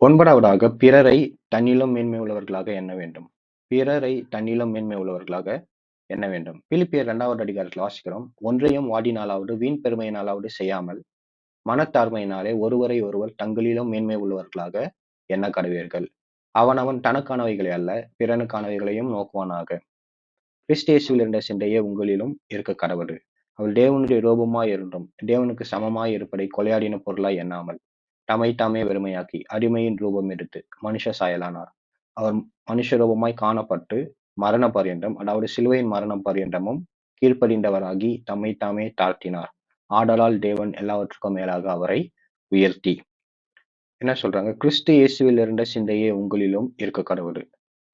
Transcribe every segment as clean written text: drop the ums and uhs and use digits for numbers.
9வதாக பிறரை தன்னிலும் மேன்மை உள்ளவர்களாக எண்ண வேண்டும். பிறரை தன்னிலும் மேன்மை உள்ளவர்களாக எண்ண வேண்டும். பிலிப்பியர் 2வது அதிகாரத்தில் வாசிக்கிறோம். ஒன்றையும் வாடினாலாவது வீண் பெருமையினாலாவது செய்யாமல் மனத்தாழ்மையினாலே ஒருவரை ஒருவர் தங்களிலும் மேன்மை உள்ளவர்களாக எண்ண கடவீர்கள். அவனவன் தனக்கானவைகளை அல்ல பிறனுக்கானவைகளையும் நோக்குவானாக. கிறிஸ்து இயேசுவில் இருந்த சிந்தையே உங்களிலும் இருக்க கடவுது. அவள் தேவனுடைய ரூபமாய் இருந்தும் தேவனுக்கு சமமாய் இருப்பதை கொலையாடின பொருளாய் எண்ணாமல் தம்மை தாமே வெறுமையாக்கி அடிமையின் ரூபம் எடுத்து மனுஷ சாயலானார். அவர் மனுஷ ரூபமாய் காணப்பட்டு மரண பரியந்தம், அதாவது சிலுவையின் மரணம் பரியந்தமும் கீழ்ப்படிந்தவராகி தம்மை தாமே தாழ்த்தினார். ஆதலால் தேவன் எல்லாவற்றுக்கும் மேலாக அவரை உயர்த்தி என்ன சொல்றாங்க? கிறிஸ்து இயேசுவில் இருந்த சிந்தையே உங்களிலும் இருக்க கடவுது.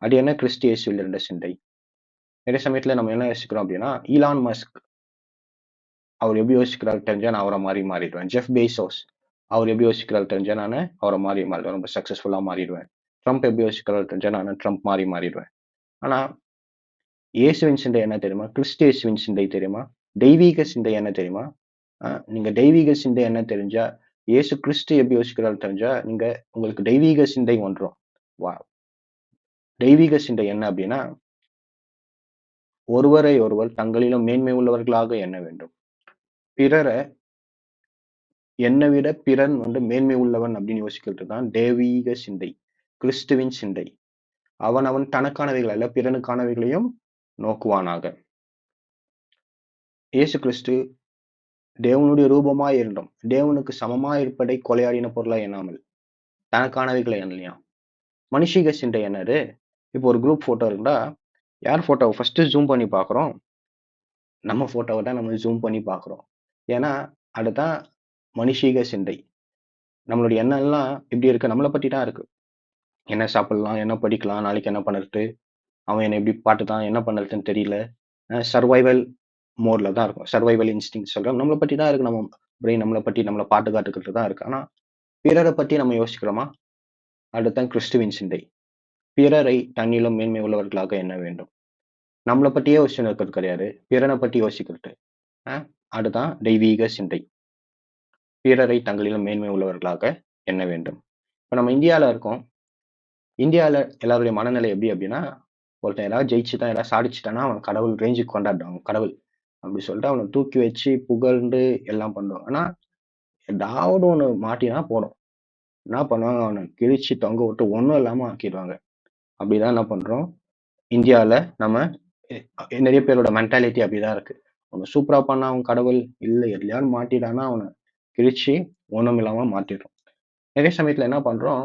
அது என்ன கிறிஸ்து இயேசுவில் இருந்த சிந்தை? நிறைய சமயத்துல நம்ம என்ன யோசிக்கிறோம் அப்படின்னா, ஈலான் மஸ்க் அவர் எப்படி யோசிக்கிறாரு தெரிஞ்சா நான் அவரை மாறிடுவேன். ஜெஃப் பேசோஸ் அவர் எப்படி யோசிக்கிறாரு தெரிஞ்சா நான் அவரை மாறிடுவேன், ரொம்ப சக்சஸ்ஃபுல்லா மாறிடுவேன். ட்ரம்ப் எப்படி யோசிக்கிறாரு தெரிஞ்சா நான் ட்ரம்ப் மாறிடுவேன். ஆனா இயேசுவின் சிந்தை என்ன தெரியுமா? கிறிஸ்து இயேசுவின் சிந்தை தெரியுமா? தெய்வீக சிந்தை என்ன தெரியுமா? நீங்க தெய்வீக சிந்தை என்ன தெரிஞ்சா, இயேசு கிறிஸ்து எப்படி யோசிக்கிறாரு தெரிஞ்சா, உங்களுக்கு தெய்வீக சிந்தை ஒன்றும். வா தெய்வீக சிந்தை என்ன அப்படின்னா, ஒருவரை ஒருவர் தங்களிலும் மேன்மை உள்ளவர்களாக எண்ண வேண்டும். பிறரை என்னை விட பிறன் மேன்மை உள்ளவன் அப்படின்னு யோசிக்கிறது தான் தெய்வீக சிந்தை, கிறிஸ்துவின் சிந்தை. அவன் தனக்கானவைகள் அல்ல பிறனுக்கானவைகளையும் நோக்குவானாக. இயேசு கிறிஸ்து தேவனுடைய ரூபமாய் இருந்தும் தேவனுக்கு சமமாய் இருப்பதை கொலையாடின பொருளாய் எண்ணாமல் தனக்கானவைகளை எண்ணலையா. மனுஷீக சிந்தை என்னது? இப்போ ஒரு குரூப் போட்டோ இருந்தா யார் போட்டோவை ஃபர்ஸ்ட் ஜூம் பண்ணி பாக்குறோம்? நம்ம போட்டோவை தான் நம்ம ஜூம் பண்ணி பாக்குறோம். ஏன்னா அதுதான் மனுஷீக சிந்தை. நம்மளுடைய எண்ணம் எல்லாம் எப்படி இருக்கு? நம்மளை பத்தி தான் இருக்கு. என்ன சாப்பிடலாம், என்ன படிக்கலாம், நாளைக்கு என்ன பண்ணுறது, அவன் என்னை எப்படி பாட்டுதான், என்ன பண்ணுறதுன்னு தெரியல. சர்வைவல் மோட்ல தான் இருக்கும். சர்வைவல் இன்ஸ்டிங் சொல்றோம். நம்மளை பத்தி தான் இருக்கு. நம்ம பிரெயின் நம்மளை பத்தி நம்மளை பாட்டுக்காட்டுக்கிட்டு தான் இருக்கு. ஆனா பிறரை பத்தி நம்ம யோசிக்கிறோமா? அதுதான் கிறிஸ்துவின் சிந்தை. பிறரை தன்னிலும் மேன்மை உள்ளவர்களாக எண்ண வேண்டும். நம்மளை பத்தியே யோசிச்சு இருக்கிறது கிடையாது, பிறனை பத்தி யோசிக்கிறது. அதுதான் தெய்வீக சிந்தை. பிறரை தங்களிலும் மேன்மை உள்ளவர்களாக எண்ண வேண்டும். இப்ப நம்ம இந்தியால இருக்கோம். இந்தியால எல்லாருடைய மனநிலை எப்படி அப்படின்னா, ஒருத்தன் ஏதாவது ஜெயிச்சுட்டான், ஏதாவது சாதிச்சுட்டான்னா அவன் கடவுள் ரேஞ்சுக்கு கொண்டாடுவாங்க. கடவுள் அப்படி சொல்லிட்டு அவனை தூக்கி வச்சு புகழ்ந்து எல்லாம் பண்ணுவாங்க. ஆனா ஏதாவது ஒண்ணு மாட்டினா போடும், என்ன பண்ணுவாங்க, அவனை கிழிச்சு தொங்க விட்டு ஒண்ணும் இல்லாம ஆக்கிடுவாங்க. அப்படிதான் என்ன பண்றோம் இந்தியால நம்ம. நிறைய பேரோட மென்டாலிட்டி அப்படிதான் இருக்கு. அவனை சூப்பரா பண்ணா அவன் கடவுள், இல்ல எதுலையாவது மாட்டிடானா அவனை கிழிச்சு ஒண்ணும் இல்லாம மாட்டிடுறோம். நிறைய சமயத்துல என்ன பண்றோம்,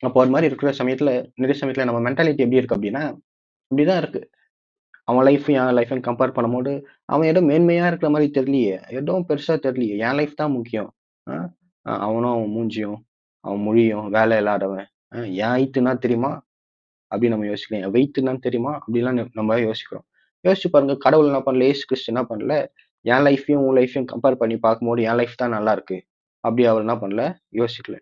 அப்போ அது மாதிரி இருக்கிற சமயத்துல நிறைய சமயத்துல நம்ம மென்டாலிட்டி எப்படி இருக்கு அப்படின்னா, இப்படிதான் இருக்கு. அவன் லைஃப் என் லைஃப்னு கம்பேர் பண்ணும்போது அவன் ஏதோ மேன்மையா இருக்கிற மாதிரி தெரியலையே, எதுவும் பெருசா தெரியலையே, என் லைஃப் தான் முக்கியம். அவனும் அவன் மூஞ்சியும் அவன் மொழியும் வேலை இல்லாதவன். என் ஹைட்டுனா தெரியுமா அப்படின்னு நம்ம யோசிக்கலாம். என் வெயிட்னா தெரியுமா அப்படிலாம் நம்ம யோசிக்கிறோம். யோசிச்சு பாருங்க, கடவுள் என்ன பண்ணல, ஏசு கிறிஸ்து என்ன பண்ணல, என் லைஃபையும் உன் லைஃபையும் கம்பேர் பண்ணி பார்க்கும்போது என் லைஃப் தான் நல்லா இருக்கு அப்படி அவர் என்ன பண்ணல, யோசிக்கல.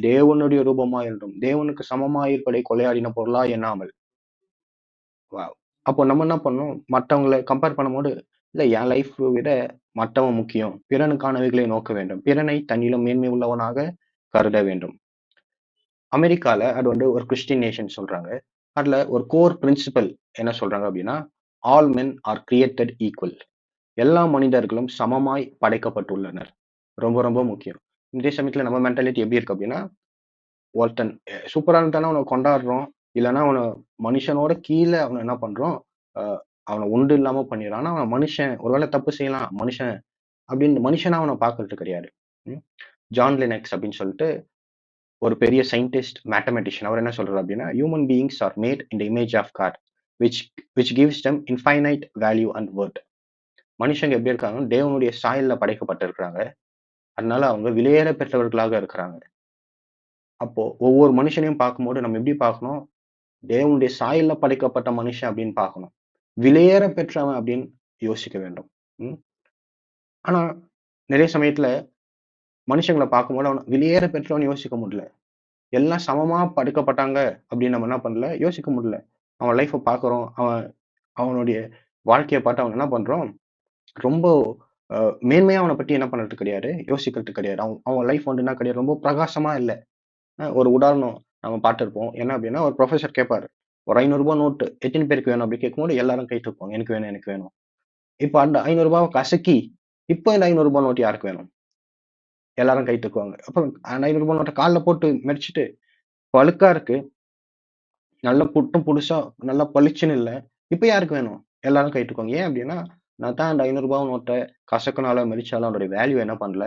தேவனுடைய ரூபமா இருந்தும் தேவனுக்கு சமமா இருப்பதை கொலையாடின பொருளா எண்ணாமல். அப்போ நம்ம என்ன பண்ணணும், மற்றவங்களை கம்பேர் பண்ணும்போது இல்ல என் லைஃப் விட மற்றவன் முக்கியம், பிறனுக்கானவைகளை நோக்க வேண்டும், பிறனை தன்னிலும் மேன்மை உள்ளவனாக கருத வேண்டும். அமெரிக்கால அது ஒரு கிறிஸ்டின் நேஷன் சொல்றாங்க. அதுல ஒரு கோர் பிரின்சிபல் என்ன சொல்றாங்க அப்படின்னா, all men are created equal. எல்லா மனிதர்களும் சமமாய் படைக்கப்பட்டுள்ளனர். ரொம்ப ரொம்ப முக்கியம். இந்த சமயத்துல நம்ம மென்டாலிட்டி எப்படி இருக்கு அப்படின்னா, ஒருத்தன் சூப்பரா இருந்தாலும் அவனை கொண்டாடுறோம், இல்லைன்னா அவனை மனுஷனோட கீழே அவனை என்ன பண்றோம், அவனை உண்டு இல்லாம பண்ணிடுறான். ஆனா அவன் மனுஷன், ஒருவேளை தப்பு செய்யலாம், மனுஷன் அப்படின்னு மனுஷனா அவனை பார்க்கறது கிடையாது. ஜான் லெனக்ஸ் அப்படின்னு சொல்லிட்டு ஒரு பெரிய சயின்டிஸ்ட், மேத்தமெட்டிஷியன், அவர் என்ன சொல்றாரு அப்படின்னா, human beings are made in the image of God which gives them infinite value and worth. மனுஷங்க எப்படி இருக்காங்க, தேவனுடைய சாயல்ல படைக்கப்பட்டிருக்கிறாங்க. அதனால அவங்க விலையேற பெற்றவர்களாக இருக்கிறாங்க. அப்போ ஒவ்வொரு மனுஷனையும் பார்க்கும்போது நம்ம எப்படி பார்க்கணும், தேவனுடைய சாயல்ல படைக்கப்பட்ட மனுஷன் அப்படின்னு பார்க்கணும், விலையேற பெற்றவன் அப்படின்னு யோசிக்க வேண்டும். ஆனா நிறைய சமயத்துல மனுஷங்களை பார்க்கும்போது அவன் விலையேற பெற்றவன் யோசிக்க முடியல. எல்லாம் சமமா படைக்கப்பட்டாங்க அப்படின்னு நம்ம என்ன பண்ணல, யோசிக்க முடியல. அவன் லைஃப்பை பார்க்குறோம், அவனுடைய வாழ்க்கையை பார்த்து அவன் என்ன பண்றோம், ரொம்ப மேன்மையா அவனை பத்தி என்ன பண்றது கிடையாது, யோசிக்கிறது கிடையாது. அவன் லைஃப் என்ன கிடையாது, ரொம்ப பிரகாசமா இல்லை. ஒரு உதாரணம் நம்ம பார்த்திருப்போம். என்ன அப்படின்னா, ஒரு புரொஃபசர் கேட்பாரு. ஒரு ரூ. 500 நோட்டு எத்தன பேருக்கு வேணும்? அப்படி கேட்கும்போது எல்லாரும் கை தூக்குவாங்க. எனக்கு வேணும், எனக்கு வேணும். இப்ப அந்த ரூ. 500 கசக்கி, இப்ப இந்த ரூ. 500 நோட்டு யாருக்கு வேணும்? எல்லாரும் கை தூக்குவாங்க. அப்புறம் அந்த ரூ. 500 நோட்ட கால்ல போட்டு மிதிச்சுட்டு, "பழுக்கா இருக்கு. நல்ல புட்டும் புதுசா நல்லா பளிச்சுன்னு இல்ல. இப்ப யாருக்கு வேணும்?" எல்லாரும் கை தூக்குவாங்க. ஏன் அப்படின்னா, நான் தான் அந்த ரூ. 500 நோட்ட கசக்குனாலும், மிதிச்சாலும் அதோட வேல்யூ என்ன பண்ணல?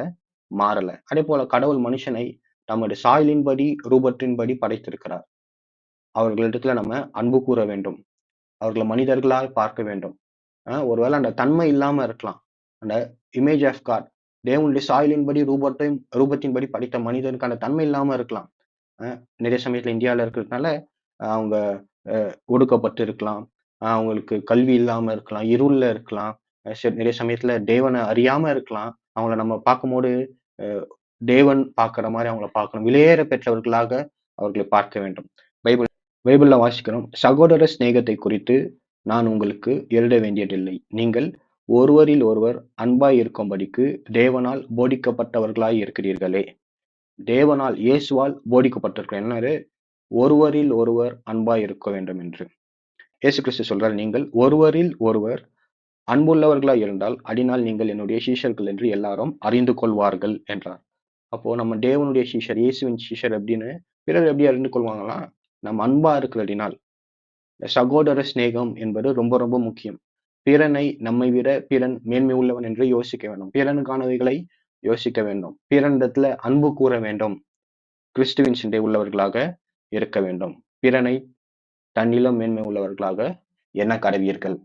மாறல. அதேபோல கடவுள் மனுஷனை தம்முடைய சாயலின்படி, ரூபத்தின்படி படைத்திருக்கிறார். அவர்களிடத்துல நம்ம அன்பு கூர வேண்டும். அவர்கள மனிதர்களாய் பார்க்க வேண்டும். ஒருவேளை அந்த தன்மை இல்லாம இருக்கலாம். அந்த இமேஜ் ஆஃப் காட் தேவனுடைய சாயலின்படி ரூபத்தின்படி படைத்த மனிதனுக்கு அந்த தன்மை இல்லாம இருக்கலாம். அ நிறைய சமயத்துல இந்தியால இருக்கிறதுனால, அவங்க ஒடுக்கப்பட்டு இருக்கலாம். அவங்களுக்கு கல்வி இல்லாம இருக்கலாம். இருள்ல இருக்கலாம். நிறைய சமயத்துல தேவன அறியாம இருக்கலாம். அவங்கள நம்ம பார்க்கும்போது, அ தேவன் பார்க்கிற மாரி அவங்கள பார்க்கணும். விலையேற பெற்றவர்களாக அவர்களை பார்க்க வேண்டும். பைபிள்ல வாசிக்கிறோம். சகோதர சிநேகத்தை குறித்து நான் உங்களுக்கு எழுத வேண்டியதில்லை. நீங்கள் ஒருவரில் ஒருவர் அன்பாய் இருக்கும்படிக்கு தேவனால் போதிக்கப்பட்டவர்களாய் இருக்கிறீர்களே. தேவனால் இயேசுவால் போதிக்கப்பட்டிருக்கிறோம். என்னது? ஒருவரில் ஒருவர் அன்பாய் இருக்க வேண்டும் என்று. இயேசு கிறிஸ்து சொல்றார், நீங்கள் ஒருவரில் ஒருவர் அன்புள்ளவர்களாய் இருந்தால், அதனால் நீங்கள் என்னுடைய சீஷர்கள் என்று எல்லாரும் அறிந்து கொள்வார்கள் என்றார். அப்போ நம்ம தேவனுடைய சீஷர், இயேசுவின் சீஷர் அப்படின்னு பிறர் எப்படி அறிந்து கொள்வாங்களாம்? நம்ம அன்பா இருக்கிறதினால். சகோதர சிநேகம் என்பது ரொம்ப ரொம்ப முக்கியம். பிறனை நம்மை விட பிறன் மேன்மை உள்ளவன் என்று யோசிக்க வேண்டும். பிறனுக்கானவைகளை யோசிக்க வேண்டும். பிறனிடத்துல அன்பு கூற வேண்டும். கிறிஸ்துவின் சிந்தை உள்ளவர்களாக இருக்க வேண்டும். பிறனை தன்னிலும் மேன்மை உள்ளவர்களாக எண்ண கடவீர்கள்.